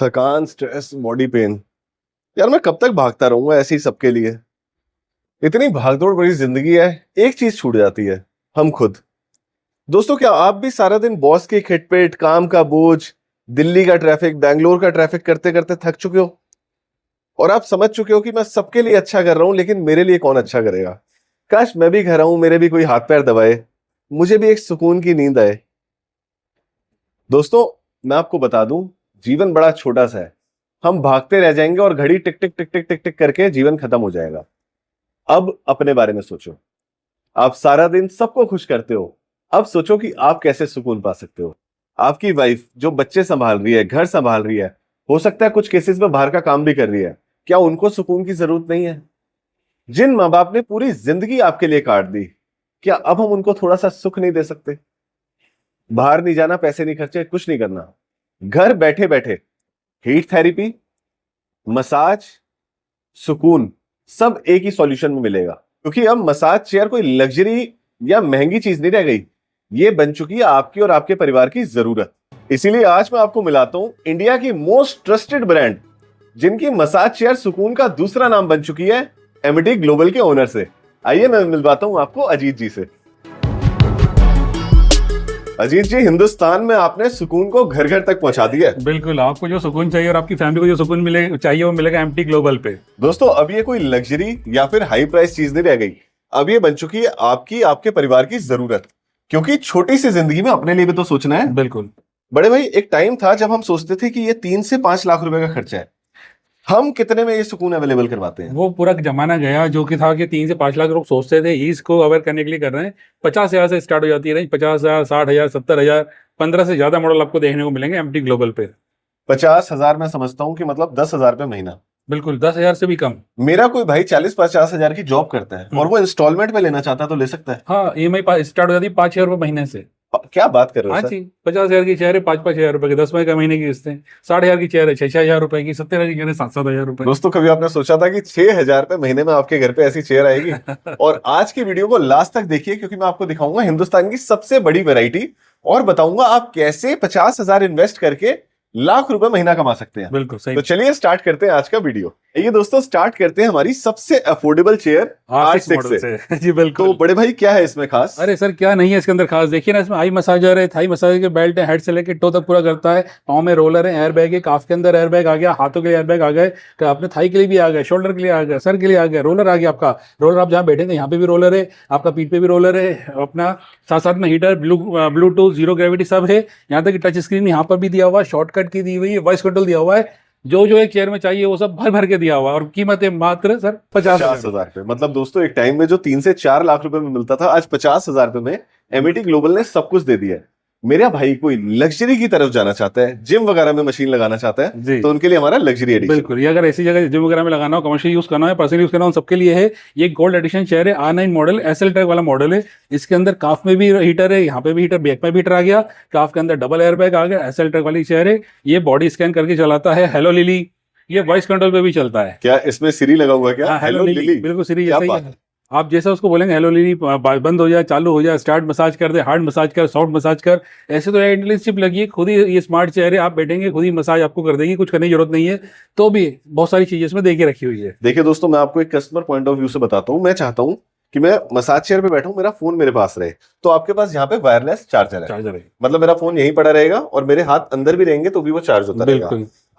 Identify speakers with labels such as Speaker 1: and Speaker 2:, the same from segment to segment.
Speaker 1: थकान, stress, body pain. यार मैं कब तक भागता रहूंगा ऐसे ही सबके लिए। इतनी भागदौड़ भरी जिंदगी है, एक चीज छूट जाती है, हम खुद। दोस्तों, क्या आप भी सारा दिन बॉस की खिटपिट, काम का बोझ, दिल्ली का ट्रैफिक, बैंगलोर का ट्रैफिक करते करते थक चुके हो और आप समझ चुके हो कि मैं सबके लिए अच्छा कर रहा हूं, लेकिन मेरे लिए कौन अच्छा करेगा? काश मैं भी घर आऊं, मेरे भी कोई हाथ पैर दबाए, मुझे भी एक सुकून की नींद आए। दोस्तों, मैं आपको बता दूं, जीवन बड़ा छोटा सा है। हम भागते रह जाएंगे और घड़ी टिक टिक टिक टिक टिक टिक करके जीवन खत्म हो जाएगा। अब अपने बारे में सोचो। आप सारा दिन सबको खुश करते हो, अब सोचो कि आप कैसे सुकून पा सकते हो। आपकी वाइफ जो बच्चे संभाल रही है, घर संभाल रही है, हो सकता है कुछ केसेस में बाहर का काम भी कर रही है, क्या उनको सुकून की जरूरत नहीं है? जिन माँ बाप ने पूरी जिंदगी आपके लिए काट दी, क्या अब हम उनको थोड़ा सा सुख नहीं दे सकते? बाहर नहीं जाना, पैसे नहीं खर्चे, कुछ नहीं करना, घर बैठे बैठे हीट थेरेपी, मसाज, सुकून, सब एक ही सॉल्यूशन में मिलेगा। क्योंकि अब मसाज चेयर कोई लग्जरी या महंगी चीज नहीं रह गई, ये बन चुकी है आपकी और आपके परिवार की जरूरत। इसीलिए आज मैं आपको मिलाता हूं इंडिया की मोस्ट ट्रस्टेड ब्रांड, जिनकी मसाज चेयर सुकून का दूसरा नाम बन चुकी है, एमिटी ग्लोबल के ओनर से। आइए मैं मिलवाता हूं आपको अजीत जी से। अजीत जी, हिंदुस्तान में आपने सुकून को घर घर तक पहुंचा दिया।
Speaker 2: बिल्कुल, आपको जो सुकून चाहिए और आपकी फैमिली को जो सुकून चाहिए वो मिलेगा एमिटी ग्लोबल पे।
Speaker 1: दोस्तों, अब ये कोई लग्जरी या फिर हाई प्राइस चीज नहीं रह गई, अब ये बन चुकी है आपकी, आपके परिवार की जरूरत। क्योंकि छोटी सी जिंदगी में अपने लिए भी तो सोचना है।
Speaker 2: बिल्कुल
Speaker 1: बड़े भाई, एक टाइम था जब हम सोचते थे कि ये 3 से 5 लाख रुपए का खर्चा है, हम कितने में ये सुकून अवेलेबल करवाते हैं?
Speaker 2: वो पूरा जमाना गया जो कि था कि 3 से 5 लाख लोग सोचते थे, इसको अवेयर करने के लिए कर रहे हैं। 50,000 से स्टार्ट हो जाती है रेंज, 50,000, 60,000, 70,000, 15 से ज्यादा मॉडल आपको देखने को मिलेंगे एमिटी ग्लोबल पे।
Speaker 1: 50,000 मैं समझता हूँ कि मतलब 10,000 रुपए महीना।
Speaker 2: बिल्कुल, 10,000 से भी कम।
Speaker 1: मेरा कोई भाई 40-50 हजार की जॉब करता है और वो इंस्टॉलमेंट में लेना चाहता है तो ले सकता है।
Speaker 2: हाँ, EMI स्टार्ट हो जाती है 5,000 रुपये महीने से।
Speaker 1: क्या बात कर रहे हो
Speaker 2: हाँ
Speaker 1: सर?
Speaker 2: जी, 50,000 की चेयर है, 5,000 रुपए की 10 का महीने की किस्तें। 60,000 की चेयर है, 6,000 रुपए की। 70,000 की चेयर है, 7,000 रुपए।
Speaker 1: दोस्तों, कभी आपने सोचा था कि 6,000 रुपए महीने में आपके घर पे ऐसी चेयर आएगी? और आज की वीडियो को लास्ट तक देखिए, क्योंकि मैं आपको दिखाऊंगा हिंदुस्तान की सबसे बड़ी वैरायटी और बताऊंगा आप कैसे 50,000 इन्वेस्ट करके लाख रुपए महीना कमा सकते हैं।
Speaker 2: बिल्कुल सही।
Speaker 1: तो चलिए स्टार्ट करते हैं आज का वीडियो। ये दोस्तों, स्टार्ट करते हैं हमारी सबसे अफोर्डेबल चेयर R6 से।
Speaker 2: जी बिल्कुल।
Speaker 1: तो बड़े भाई, क्या है इसमें खास?
Speaker 2: अरे सर, क्या नहीं है इसके अंदर खास? देखिए ना, इसमें आई मसाजर है, थाई मसाजर के बेल्ट है, हेड से लेकर टो तक पूरा करता है। पाँव में रोलर है, एयर बैग है, काफ के अंदर एयर बैग आ गया, हाथों के लिए एयर बैग आ गए, तो अपने थाई के लिए भी आ गए, शोल्डर के लिए आ गया, सर के लिए आ गया, रोलर आ गया। आपका रोलर, आप जहाँ बैठेंगे यहाँ पे भी रोलर है, आपका पीठ पे भी रोलर है, अपना साथ साथ में हीटर, ब्लूटूथ, जीरो ग्रेविटी सब है। यहाँ तक कि टच स्क्रीन यहाँ पर भी दिया हुआ है, शॉर्टकट की दी हुई है, वॉइस कंट्रोल दिया हुआ है। जो जो एक चेयर में चाहिए वो सब भर भर के दिया हुआ है। और कीमत है मात्र सर
Speaker 1: 50,000 रुपए। मतलब दोस्तों, एक टाइम में जो 3 से 4 लाख रुपए में मिलता था, आज 50,000 रुपए में एमिटी ग्लोबल ने सब कुछ दे दिया है। मेरा भाई कोई लग्जरी की तरफ जाना चाहता है, जिम वगैरह में मशीन लगाना चाहता है, तो उनके लिए हमारा लग्जरी एडिशन।
Speaker 2: बिल्कुल, ये अगर ऐसी जगह जिम वगैरह में लगाना हो, कमर्शियल यूज करना है, पर्सनल यूज करना हो, सबके लिए है। ये गोल्ड एडिशन चेयर है, R9 मॉडल, SL ट्रैक वाला मॉडल है। इसके अंदर काफ में भी हीटर है, यहाँ पे भी हीटर, बैक में भी हीटर आ गया, काफ के अंदर डबल एयर बैग आ गया। SL ट्रैक वाली चेयर है, ये बॉडी स्कैन करके चलाता है। हेलो लिली, ये वॉइस कंट्रोल पे भी चलता है।
Speaker 1: क्या इसमें सिरी लगा हुआ है क्या?
Speaker 2: हेलो लिली, बिल्कुल सिरी
Speaker 1: क्या
Speaker 2: जैसा ही है। आप जैसा उसको बोलेंगे, हेलो लिली बंद हो जाए, चालू हो जाए, स्टार्ट मसाज कर दे, हार्ड मसाज कर, सॉफ्ट मसाज कर, ऐसे तो इंटेलिजेंस चिप लगी है। खुद ही ये स्मार्ट चेयर है, आप बैठेंगे खुद ही मसाज आपको कर देगी, कुछ करने की जरूरत नहीं है। तो भी बहुत सारी चीजें इसमें दे के रखी हुई है।
Speaker 1: देखिए दोस्तों, मैं आपको एक कस्टमर पॉइंट ऑफ व्यू से बताता हूँ। मैं चाहता हूँ कि मैं मसाज चेयर पे बैठूं, मेरा फोन मेरे पास रहे, तो आपके पास यहाँ पे वायरलेस चार्जर है। मतलब मेरा फोन यहीं पड़ा रहेगा और मेरे हाथ अंदर भी रहेंगे तो भी वो चार्ज होता रहेगा।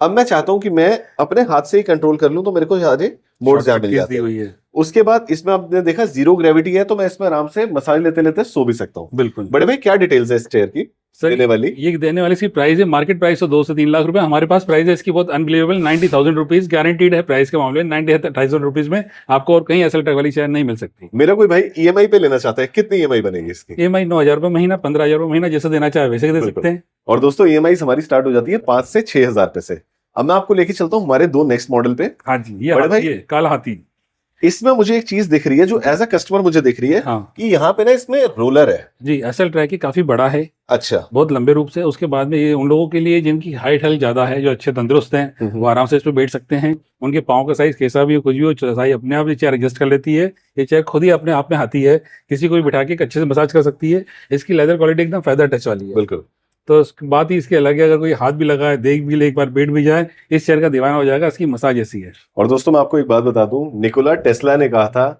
Speaker 1: अब मैं चाहता हूं कि मैं अपने हाथ से ही कंट्रोल कर लूं, तो मेरे को यहाँ मोड जहाँ मिल जाती है। उसके बाद इसमें आपने देखा जीरो ग्रेविटी है, तो मैं इसमें आराम से मसाज लेते लेते सो भी सकता हूँ।
Speaker 2: बिल्कुल।
Speaker 1: बड़े भाई, क्या डिटेल्स है इस चेयर की देने वाली?
Speaker 2: ये देने वाली इसकी प्राइस है, मार्केट प्राइस तो 2 से 3 लाख रुपए। हमारे पास प्राइस है इसकी बहुत अनबिलीवेबल, 90,000 रुपीज गारंटीड है प्राइस के मामले में। 90,000 रुपीज में आपको और कहीं SL ट्रैक वाली चेयर नहीं मिल सकती।
Speaker 1: मेरा कोई भाई EMI पे लेना चाहता है, कितनी EMI बनेगी इसकी?
Speaker 2: EMI 9,000 रुपए महीना, 15,000 रुपए महीना, जैसे देना चाहे वैसे दे सकते हैं।
Speaker 1: और दोस्तों, EMI हमारी स्टार्ट हो जाती है 5 से 6,000 रुपए से। अब मैं आपको लेके चलता हूँ हमारे 2 नेक्स्ट मॉडल पे।
Speaker 2: हाँ जी, ये हाथी है, काला हाथी।
Speaker 1: इसमें मुझे एक चीज दिख रही है जो एज अ कस्टमर मुझे दिख रही है, कि यहाँ पे ना इसमें रोलर है।
Speaker 2: जी, SL ट्रैक की काफी बड़ा है।
Speaker 1: अच्छा,
Speaker 2: बहुत लंबे रूप से। उसके बाद में ये उन लोगों के लिए जिनकी हाइट हेल्थ ज्यादा है, जो अच्छे तंदुरुस्त हैं, वो आराम से इस पे बैठ सकते हैं। उनके पाँव का साइज कैसा भी हो, कुछ भी हो, साइज अपने आप ये चेयर एडजस्ट कर लेती है। ये चेयर खुद ही अपने आप में हाथी है, किसी को भी बिठा के अच्छे से मसाज कर सकती है। इसकी लेदर क्वालिटी एकदम फेदर टच वाली है।
Speaker 1: बिल्कुल।
Speaker 2: तो बात ही इसकी अलग है, अगर कोई हाथ भी लगाए, देख भी ले, एक बार बैठ भी जाए, इस चेयर का दीवाना हो जाएगा। इसकी मसाज ऐसी है।
Speaker 1: और दोस्तों मैं आपको एक बात बता दूं, निकोला टेस्ला ने कहा था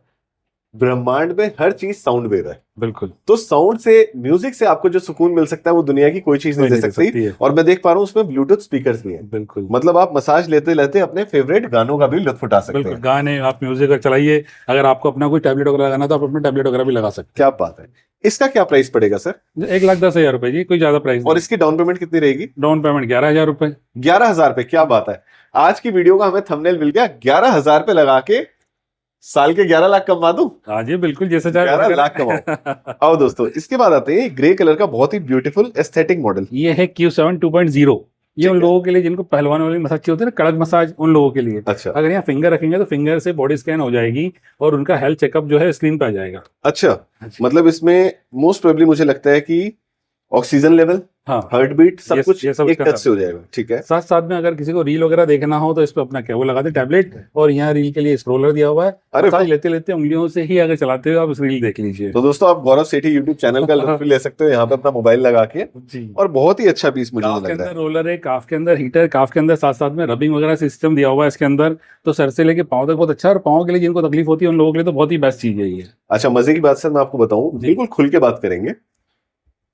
Speaker 1: ब्रह्मांड में हर चीज साउंड वेव है।
Speaker 2: बिल्कुल।
Speaker 1: तो साउंड से, म्यूजिक से आपको जो सुकून मिल सकता है वो दुनिया की कोई चीज नहीं दे सकती। और मैं देख पा रहा हूँ उसमें ब्लूटूथ स्पीकर्स भी हैं।
Speaker 2: बिल्कुल।
Speaker 1: मतलब आप मसाज लेते लेते अपने फेवरेट गानों का भी लुत्फ उठा सकते
Speaker 2: बिल्कुल,
Speaker 1: हैं।
Speaker 2: गाने आप म्यूजिक अगर चलाइए, अगर आपको अपना कोई टैबलेट वगैरह लगाना तो आप अपने टैबलेट वगैरह भी लगा सकते
Speaker 1: क्या बात है। इसका क्या प्राइस पड़ेगा सर?
Speaker 2: हैं। 1,10,000 रुपए जी, कोई ज्यादा प्राइस
Speaker 1: और इसकी डाउन पेमेंट कितनी रहेगी?
Speaker 2: डाउन पेमेंट 11,000 रुपए।
Speaker 1: 11,000 रुपए, क्या बात है। आज की वीडियो का हमें थंबनेल मिल गया, 11,000 रुपए लगा के साल के 11 लाख कमा दूं।
Speaker 2: हाँ जी बिल्कुल, जैसे चाहे
Speaker 1: 11 लाख कमाओ। आओ दोस्तों, इसके बाद आते हैं ग्रे कलर का बहुत ही ब्यूटीफुल एस्थेटिक मॉडल।
Speaker 2: ये है Q7 2.0। ये उन
Speaker 1: ठीक है।
Speaker 2: लोगों के लिए जिनको पहलवान वाली मसाज चाहिए होती है ना, कड़क मसाज, उन लोगों के लिए।
Speaker 1: अच्छा
Speaker 2: अगर यहाँ फिंगर रखेंगे तो फिंगर से बॉडी स्कैन हो जाएगी और उनका हेल्थ चेकअप जो है स्क्रीन पे आ जाएगा।
Speaker 1: अच्छा, मतलब इसमें मोस्ट प्रोबेबली मुझे लगता है कि ऑक्सीजन लेवल,
Speaker 2: हाँ,
Speaker 1: हार्ट बीट, सब कुछ
Speaker 2: ये सब
Speaker 1: एक
Speaker 2: इसका
Speaker 1: टच से हो जाएगा। ठीक है।
Speaker 2: साथ साथ में अगर किसी को रील वगैरह देखना हो तो इस पे अपना क्या वो लगा दे टैबलेट, और यहाँ रील के लिए स्क्रोलर दिया हुआ है।
Speaker 1: अरे
Speaker 2: मसाज लेते लेते उंगलियों से ही अगर चलाते हो आप इस रील देख लीजिए।
Speaker 1: तो दोस्तों आप गौरव सेठी यूट्यूब चैनल का लुत्फ भी ले सकते हो यहाँ पे अपना मोबाइल लगा के।
Speaker 2: जी।
Speaker 1: और बहुत ही अच्छा पीस मुझे
Speaker 2: काफ
Speaker 1: लग
Speaker 2: के
Speaker 1: रहा
Speaker 2: अंदर
Speaker 1: है।
Speaker 2: रोलर है, काफ के अंदर हीटर, काफ के अंदर साथ साथ में रबिंग वगैरह सिस्टम दिया हुआ है इसके अंदर। तो सर से लेके पाँव तक बहुत अच्छा है, और पाँव के लिए जिनको तकलीफ होती है उन लोगों के लिए तो बहुत ही बेस्ट चीज है ये।
Speaker 1: अच्छा, मजे की बात सर मैं आपको बताऊं,
Speaker 2: जी।
Speaker 1: बिल्कुल खुल के बात करेंगे।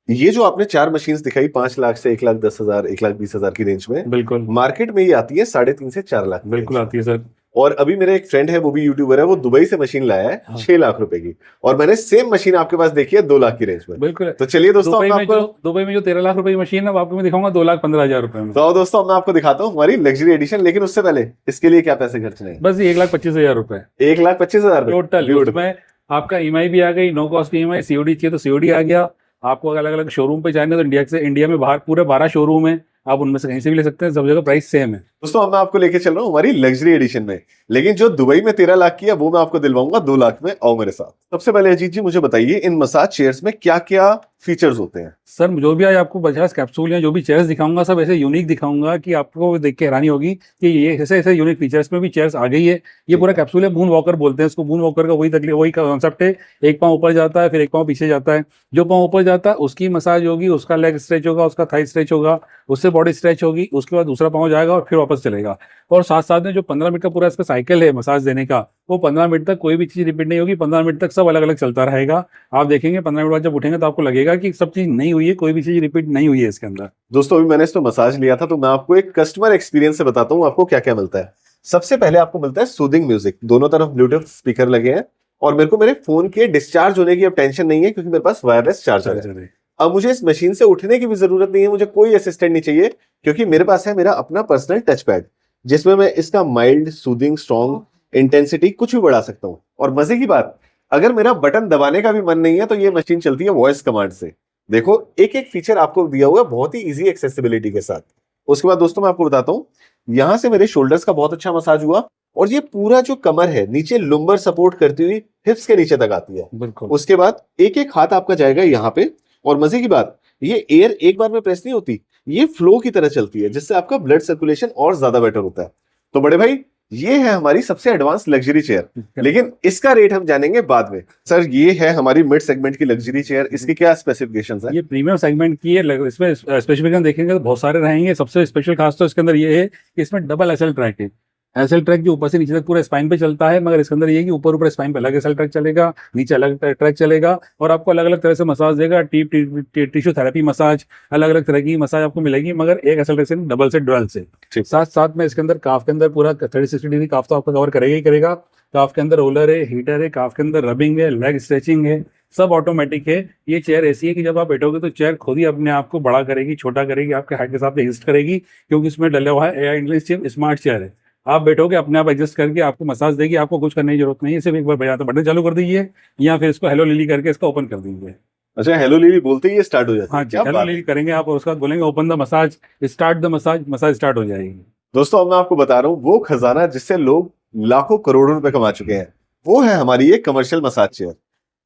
Speaker 1: ये जो आपने 4 मशीन्स दिखाई 5 लाख से 1,10,000, 1,20,000 की रेंज में,
Speaker 2: बिल्कुल
Speaker 1: मार्केट में ये आती है 3.5 से 4 लाख की
Speaker 2: बिल्कुल
Speaker 1: range में।
Speaker 2: आती है सर।
Speaker 1: और अभी मेरा एक फ्रेंड है, वो भी यूट्यूबर है, वो दुबई से मशीन लाया है
Speaker 2: हाँ।
Speaker 1: 6 लाख रुपए की, और मैंने सेम मशीन आपके पास देखी है 2 लाख की रेंज में।
Speaker 2: बिल्कुल।
Speaker 1: तो चलिए दोस्तों,
Speaker 2: दुबई
Speaker 1: मैं
Speaker 2: में
Speaker 1: आपको
Speaker 2: दुबई में जो 13 लाख रुपए की मशीन है वो आपको मैं दिखाऊंगा 2,15,000 रुपए में।
Speaker 1: तो आओ दोस्तों, मैं आपको दिखाता हूँ हमारी लग्जरी एडिशन। लेकिन उससे पहले इसके लिए क्या पैसे खर्चने हैं?
Speaker 2: बस ये 1,25,000 रुपए
Speaker 1: 1,25,000
Speaker 2: टोटल। उसमें आपका ईएमआई भी आ गई, नो कॉस्ट ईएमआई, सीओडी चाहिए तो सीओडी आ गया। आपको अलग अलग शोरूम पे जाना है तो इंडिया में बाहर पूरे 12 शोरूम है, आप उनमें से कहीं से भी ले सकते हैं, सब जगह प्राइस सेम है।
Speaker 1: दोस्तों अब मैं आपको लेके चल रहा हूँ हमारी लग्जरी एडिशन में। लेकिन जो दुबई में 13 लाख की है वो मैं आपको दिलवाऊंगा 2 लाख में। आओ मेरे साथ। सबसे पहले अजीत जी मुझे बताइए, इन मसाज चेयर्स में क्या क्या फीचर्स होते हैं?
Speaker 2: सर जो भी आज आपको बजाज कैप्सूल या जो भी चेयर्स दिखाऊंगा सब ऐसे यूनिक दिखाऊंगा कि आपको देख के हैरानी होगी कि ये ऐसे ऐसे यूनिक फीचर्स में भी चेयर्स आ गई है। ये पूरा कैप्सूल है, मून वॉकर बोलते हैं इसको। मून वॉकर का वही कॉन्सेप्ट है, एक पाँव ऊपर जाता है फिर एक पाँव पीछे जाता है। जो पाँव ऊपर जाता है उसकी मसाज होगी, उसका लेग स्ट्रेच होगा, उसका थाई स्ट्रेच होगा, उससे बॉडी स्ट्रेच होगी, उसके बाद दूसरा पाँव जाएगा और फिर वापस चलेगा। और साथ साथ में जो 15 मिनट का पूरा इसका साइकिल है मसाज देने का, वो 15 मिनट तक कोई भी चीज़ रिपीट नहीं होगी। 15 मिनट तक सब अलग अलग चलता रहेगा। आप देखेंगे 15 मिनट बाद जब उठेंगे तो आपको लगेगा कि सब चीज़ नहीं हुई है, कोई भी चीज़ रिपीट नहीं हुई है इसके अंदर।
Speaker 1: दोस्तों अभी मैंने इस पर मसाज लिया था, तो मैं आपको एक कस्टमर एक्सपीरियंस से बताता हूँ आपको क्या क्या मिलता है। सबसे पहले आपको मिलता है सूदिंग म्यूजिक, दोनों तरफ ब्लूटूथ स्पीकर लगे हैं, और मेरे को मेरे फोन के डिस्चार्ज होने की अब टेंशन नहीं है क्योंकि मेरे पास वायरलेस चार्जर है। अब मुझे इस मशीन से उठने की भी जरूरत नहीं है, मुझे कोई असिस्टेंट नहीं चाहिए, क्योंकि मेरे पास है मेरा अपना पर्सनल टच पैड, जिसमें मैं इसका माइल्ड, सूदिंग, स्ट्रॉन्ग, इंटेंसिटी कुछ भी बढ़ा सकता हूँ। और मजे की बात, अगर मेरा बटन दबाने का भी मन नहीं है तो ये मशीन चलती है वॉइस कमांड से। देखो एक एक फीचर आपको दिया हुआ है बहुत ही इजी एक्सेसिबिलिटी के साथ। उसके बाद दोस्तों मैं आपको बताता हूँ, यहां से मेरे शोल्डर्स का बहुत अच्छा मसाज हुआ, और ये पूरा जो कमर है नीचे लुम्बर सपोर्ट करती हुई हिप्स के नीचे तक आती है।
Speaker 2: बिल्कुल।
Speaker 1: उसके बाद एक एक हाथ आपका जाएगा यहाँ पे, और मजे की बात, ये एयर एक बार में प्रेस नहीं होती, ये फ्लो की तरह चलती है, जिससे आपका ब्लड सर्कुलेशन और ज्यादा बेटर होता है। तो बड़े भाई ये है हमारी सबसे एडवांस लग्जरी चेयर, लेकिन इसका रेट हम जानेंगे बाद में। सर ये है हमारी मिड सेगमेंट की लग्जरी चेयर, इसके क्या स्पेसिफिकेशंस हैं?
Speaker 2: ये प्रीमियम सेगमेंट की है। इसमें स्पेसिफिकेशन देखेंगे तो बहुत सारे रहेंगे। सबसे स्पेशल खास तो इसके अंदर ये है कि इसमें डबल एसएल ट्रैक है। एसएल ट्रैक जो ऊपर से नीचे तक पूरा स्पाइन पे चलता है, मगर इसके अंदर ये है कि ऊपर ऊपर स्पाइन पे अलग एसएल ट्रैक चलेगा, नीचे अलग ट्रैक चलेगा, और आपको अलग अलग तरह से मसाज देगा। टिश्यू थेरेपी मसाज, अलग अलग तरह की मसाज आपको मिलेगी, मगर एक एसएल ट्रैक से डबल से डुअल से। साथ साथ में इसके अंदर काफ के अंदर पूरा 360 डिग्री काफ तो आपका कवर करेगा ही करेगा। काफ के अंदर रोलर है, हीटर है, काफ के अंदर रबिंग है, लेग स्ट्रेचिंग है, सब ऑटोमेटिक है। ये चेयर ऐसी है कि जब आप बैठोगे तो चेयर खुद ही अपने आप को बड़ा करेगी, छोटा करेगी, आपके हाइट के साथ एडजस्ट करेगी, क्योंकि इसमें डला हुआ है एआई इंटेलिजेंस स्मार्ट चेयर है। आप बैठोगे अपने आप एडजस्ट करके आपको मसाज देगी, आपको कुछ करने की जरूरत नहीं है। सिर्फ एक बार बजाते बटन चालू कर दीजिए, या फिर इसको हेलो लिली करके इसको ओपन कर दीजिए।
Speaker 1: अच्छा, हेलो लिली बोलते ही ये स्टार्ट हो जाता है?
Speaker 2: हाँ,
Speaker 1: क्या
Speaker 2: हेलो
Speaker 1: बात है।
Speaker 2: लिली करेंगे आप और उसके बाद बोलेंगे open the massage, start the massage, massage start हो जाएगी।
Speaker 1: दोस्तों अब मैं आपको बता रहा हूँ वो खजाना जिससे लोग लाखों करोड़ों रुपए कमा चुके हैं, वो है हमारी ये कमर्शियल मसाज चेयर।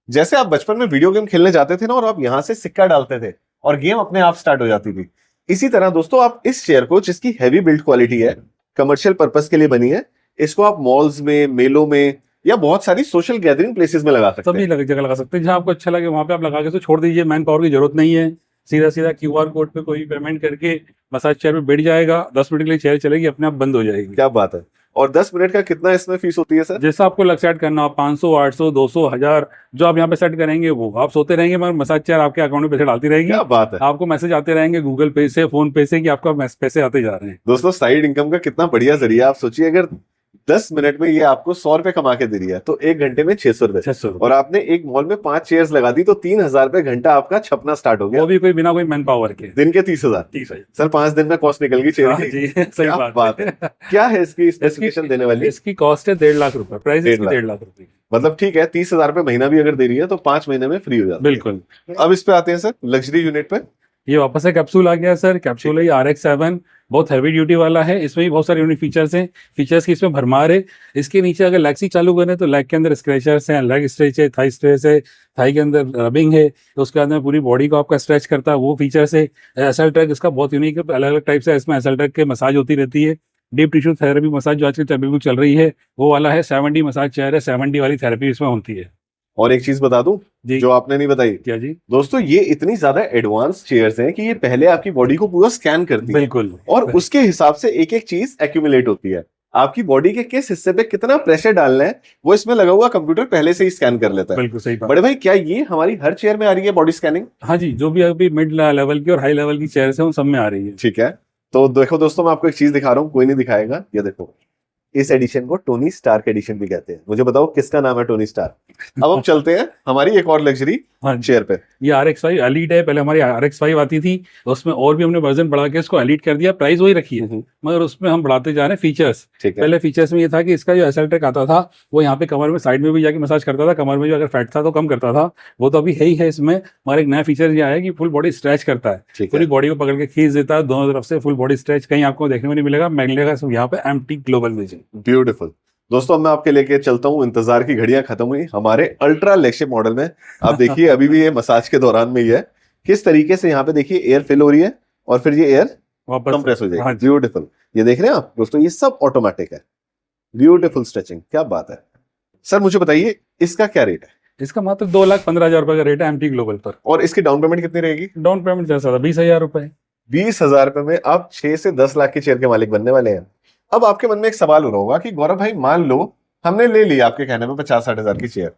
Speaker 1: जैसे आप बचपन में वीडियो गेम खेलने जाते थे ना, और आप यहाँ से सिक्का डालते थे और गेम अपने आप स्टार्ट हो जाती थी, इसी तरह दोस्तों आप इस चेयर को, जिसकी हैवी बिल्ड क्वालिटी है, कमर्शियल पर्पस के लिए बनी है, इसको आप मॉल्स में, मेलों में, या बहुत सारी सोशल गैदरिंग प्लेसेस में लगा सकते हैं।
Speaker 2: सभी जगह लगा सकते हैं, जहाँ आपको अच्छा लगे वहां पे आप लगा के तो छोड़ दीजिए। मैन पावर की जरूरत नहीं है। सीधा सीधा QR कोड पे कोई पेमेंट करके मसाज चेयर पे बैठ जाएगा, 10 मिनट के लिए चेयर चलेगी, अपने आप बंद हो जाएगी।
Speaker 1: क्या बात है। और 10 मिनट का कितना इसमें फीस होती है सर?
Speaker 2: जैसा आपको लग सेट करना हो, 500, 800, 200, 1000 जो आप यहाँ पे सेट करेंगे वो आप सोते रहेंगे, मगर मसाज चेयर आपके अकाउंट में पैसे डालती रहेगी।
Speaker 1: क्या बात है।
Speaker 2: आपको मैसेज आते रहेंगे गूगल पे से, फोन पे से कि आपका पैसे आते जा रहे हैं।
Speaker 1: दोस्तों साइड इनकम का कितना बढ़िया जरिया। आप सोचिए अगर 10 मिनट में ये आपको 100 रुपए कमा के दे रही है तो 1 घंटे में 600 रुपए।
Speaker 2: 600
Speaker 1: और आपने एक मॉल में 5 चेयर्स लगा दी तो 3000 रुपए घंटा आपका छपना स्टार्ट हो गया।
Speaker 2: वो भी कोई बिना कोई मैन पावर के।
Speaker 1: दिन के 30,000।
Speaker 2: 30,000
Speaker 1: सर 5 दिन में कॉस्ट निकल गई चेयर की।
Speaker 2: जी, सही
Speaker 1: क्या
Speaker 2: बात
Speaker 1: है। क्या है इसकी स्पेसिफिकेशन देने वाली?
Speaker 2: इसकी कॉस्ट है 1.5 लाख रुपए, प्राइस इसकी 1.5 लाख रुपए।
Speaker 1: मतलब ठीक है, 30,000 रुपए महीना भी अगर दे रही है तो 5 महीने में फ्री हो जाता है।
Speaker 2: बिल्कुल।
Speaker 1: अब इस पे आते हैं सर लग्जरी यूनिट पे।
Speaker 2: ये वापस से कैप्सूल आ गया सर। कैप्सूल है ये RX-7, बहुत हैवी ड्यूटी वाला है। इसमें भी बहुत सारे यूनिक फीचर्स हैं। फीचर्स की इसमें भरमार है। इसके नीचे अगर लेग सी चालू करें तो लेग के अंदर स्क्रैचर्स हैं, लेग स्ट्रेच है, थाई स्ट्रेच है, थाई के अंदर रबिंग है, तो उसके अंदर पूरी बॉडी को आपका स्ट्रेच करता है, वो फीचर्स है। एसल ट्रैक इसका बहुत यूनिक है, अलग अलग टाइप से इसमें एसल ट्रैक के मसाज होती रहती है। डीप टिश्यू थेरेपी मसाज जो आजकल बिल्कुल चल रही है वो वाला है। 7D मसाज चेयर है, 7D वाली थेरेपी इसमें होती है।
Speaker 1: और एक चीज बता दूं
Speaker 2: जी।
Speaker 1: जो आपने नहीं बताई।
Speaker 2: क्या जी?
Speaker 1: दोस्तों ये इतनी ज्यादा एडवांस चेयर्स हैं कि ये पहले आपकी बॉडी को पूरा स्कैन करती है
Speaker 2: बिल्कुल।
Speaker 1: और उसके हिसाब से एक एक चीज एक्यूमुलेट होती है। आपकी बॉडी के किस हिस्से पे कितना प्रेशर डालना है वो इसमें लगा हुआ कंप्यूटर पहले से ही स्कैन कर लेता है।
Speaker 2: बिल्कुल सही बात।
Speaker 1: बड़े भाई क्या ये हमारी हर चेयर में आ रही है बॉडी स्कैनिंग?
Speaker 2: हाँ जी, जो भी अभी मिड लेवल की और हाई लेवल की चेयर्स है उन सब में आ रही है।
Speaker 1: ठीक है, तो देखो दोस्तों मैं आपको एक चीज दिखा रहा हूँ, कोई नहीं दिखाएगा। ये देखो, इस एडिशन को टोनी स्टार्क एडिशन भी कहते हैं। मुझे बताओ किसका नाम है टोनी स्टार्क। अब हम चलते हैं हमारी एक और लग्जरी
Speaker 2: हाँ
Speaker 1: चेयर पे।
Speaker 2: ये RX-5 एलीट है। पहले हमारी RX-5 आती थी, उसमें और भी हमने वर्जन बढ़ा के इसको एलीट कर दिया। प्राइस वही रखी है मगर उसमें हम बढ़ाते जा रहे हैं फीचर्स।
Speaker 1: ठीक है।
Speaker 2: पहले फीचर्स में ये था कि इसका जो एसल ट्रैक आता था वो यहाँ पे कमर में साइड में भी जाके मसाज करता था, कमर में जो अगर फैट था तो कम करता था, वो तो अभी है ही है। इसमें हमारा एक नया फीचर ये आया कि फुल बॉडी स्ट्रेच करता है, पूरी बॉडी को पकड़ के खींच देता है दोनों तरफ से। फुल बॉडी स्ट्रेच कहीं आपको देखने में नहीं मिलेगा, मिलेगा यहाँ पे MT ग्लोबल विजन।
Speaker 1: ब्यूटीफुल। दोस्तों अब मैं आपके लेके चलता हूँ, इंतजार की घड़ियां खत्म हुई हमारे अल्ट्रा लेगशिप मॉडल में। आप देखिए अभी भी ये मसाज के दौरान में ही है, किस तरीके से यहाँ पे देखिए एयर फिल हो रही है और फिर ये एयर
Speaker 2: वापस
Speaker 1: कंप्रेस हो जाएगी।
Speaker 2: हाँ
Speaker 1: ब्यूटीफुल। ये देख रहे हैं आप दोस्तों, ये सब ऑटोमेटिक है। ब्यूटीफुल स्ट्रेचिंग, क्या बात है। सर मुझे बताइए इसका क्या रेट है?
Speaker 2: इसका मात्र 2,15,000 रुपए का रेट है MT ग्लोबल पर।
Speaker 1: और इसकी डाउन पेमेंट कितनी रहेगी?
Speaker 2: डाउन पेमेंट जैसा था 20,000 रुपए।
Speaker 1: 20,000 रुपए में आप 6 से 10 लाख की चेयर के मालिक बनने वाले हैं। अब आपके मन में एक सवाल हो रहा होगा कि गौरव भाई मान लो हमने ले ली आपके कहने में 50-60 हजार की चेयर,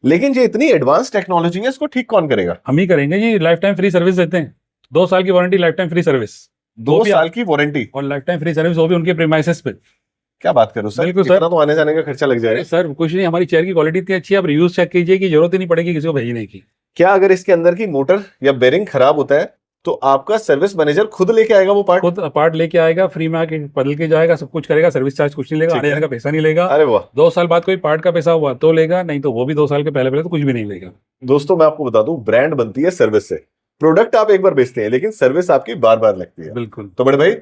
Speaker 1: लेकिन जो इतनी एडवांस टेक्नोलॉजी है इसको ठीक कौन करेगा?
Speaker 2: हम ही करेंगे जी। लाइफ टाइम फ्री सर्विस देते हैं, 2 साल की warranty, life time free service.
Speaker 1: 2 साल की वारंटी
Speaker 2: और लाइफ टाइम फ्री सर्विस, वो भी उनके प्रीमाइसेस पे।
Speaker 1: क्या बात करो सर,
Speaker 2: बिल्कुल
Speaker 1: कितना
Speaker 2: सर।
Speaker 1: तो आने जाने का खर्चा लग जाएगा।
Speaker 2: सर कुछ नहीं, हमारी चेयर की क्वालिटी इतनी अच्छी है, आप रिव्यूज चेक कीजिए कि जरूरत ही नहीं पड़ेगी किसी को भेजने की।
Speaker 1: क्या अगर इसके अंदर की मोटर या बेरिंग खराब होता है तो आपका सर्विस मैनेजर खुद लेके आएगा वो पार्ट?
Speaker 2: खुद पार्ट लेके आएगा, फ्री में आके बदल के जाएगा, सब कुछ करेगा, सर्विस चार्ज कुछ नहीं लेगा, आने जाने का पैसा नहीं लेगा।
Speaker 1: अरे वाह।
Speaker 2: 2 साल बाद कोई पार्ट का पैसा हुआ तो लेगा, नहीं तो वो भी 2 साल के पहले तो कुछ भी नहीं लेगा।
Speaker 1: दोस्तों मैं आपको बता दूं, ब्रांड बनती है सर्विस से। प्रोडक्ट आप एक बार बेचते हैं लेकिन सर्विस आपकी बार बार लगती है।
Speaker 2: बिल्कुल।
Speaker 1: तो बड़े भाई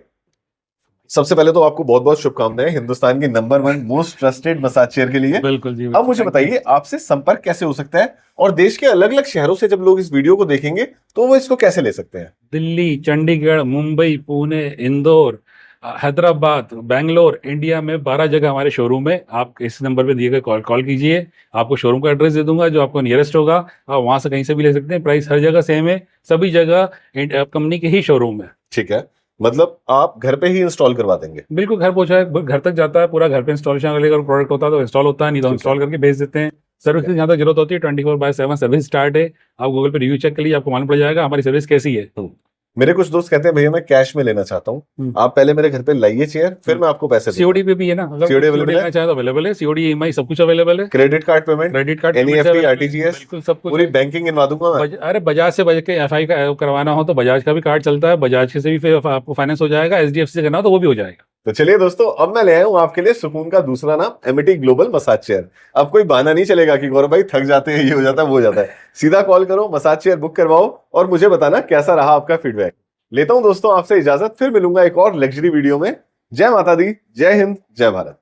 Speaker 1: सबसे पहले तो आपको बहुत बहुत शुभकामनाएं हिंदुस्तान की number 1 most trusted massage chair के लिए।
Speaker 2: बिल्कुल जी।
Speaker 1: अब मुझे बताइए आपसे संपर्क कैसे हो सकता है और देश के अलग अलग शहरों से जब लोग इस वीडियो को देखेंगे तो वो इसको कैसे ले सकते हैं?
Speaker 2: दिल्ली, चंडीगढ़, मुंबई, पुणे, इंदौर, हैदराबाद, बेंगलोर, इंडिया में 12 जगह हमारे शोरूम है। आप इस नंबर पे दिए गए कॉल कीजिए, आपको शोरूम का एड्रेस दे दूंगा जो आपको नियरेस्ट होगा। आप वहां से कहीं से भी ले सकते हैं। प्राइस हर जगह सेम है, सभी जगह कंपनी के ही शोरूम है।
Speaker 1: ठीक है, मतलब आप घर पे ही इंस्टॉल करवा देंगे?
Speaker 2: बिल्कुल, घर पहुंचा घर तक जाता है, पूरा घर पे इंस्टॉलेशन लेकर प्रोडक्ट होता है तो इंस्टॉल होता है, नहीं तो इंस्टॉल करके भेज देते हैं। सर्विस की जहाँ तक जरूरत होती है 24/7 सर्विस स्टार्ट है। आप गूगल पे रिव्यू चेक कर लीजिए, आपको मालूम पड़ जाएगा हमारी सर्विस कैसी है।
Speaker 1: मेरे कुछ दोस्त कहते हैं भैया मैं कैश में लेना चाहता हूँ, आप पहले मेरे घर पे लाइए चेयर फिर मैं आपको पैसे दूंगा।
Speaker 2: COD पे भी है ना, अगर
Speaker 1: COD
Speaker 2: COD लेना चाहे तो अवेलेबल है। COD EMI सब कुछ अवेलेबल है।
Speaker 1: Credit card payment,
Speaker 2: credit card,
Speaker 1: NEFT, RTGS,
Speaker 2: बिल्कुल सब कुछ।
Speaker 1: पूरी बैंकिंग इनवा दूंगा मैं।
Speaker 2: अरे बजाज से के FI का करवाना हो तो बजाज का भी कार्ड चलता है, बजाज से भी फिर आपको फाइनेंस हो जाएगा। HDFC से करना हो तो वो भी हो जाएगा।
Speaker 1: तो चलिए दोस्तों अब मैं ले आया हूं आपके लिए सुकून का दूसरा नाम, MT ग्लोबल मसाज चेयर। अब कोई बहाना नहीं चलेगा कि गौरव भाई थक जाते हैं, ये हो जाता है वो हो जाता है। सीधा कॉल करो, मसाज चेयर बुक करवाओ और मुझे बताना कैसा रहा आपका फीडबैक। लेता हूं दोस्तों आपसे इजाजत, फिर मिलूंगा एक और लग्जरी वीडियो में। जय माता दी, जय हिंद, जय भारत।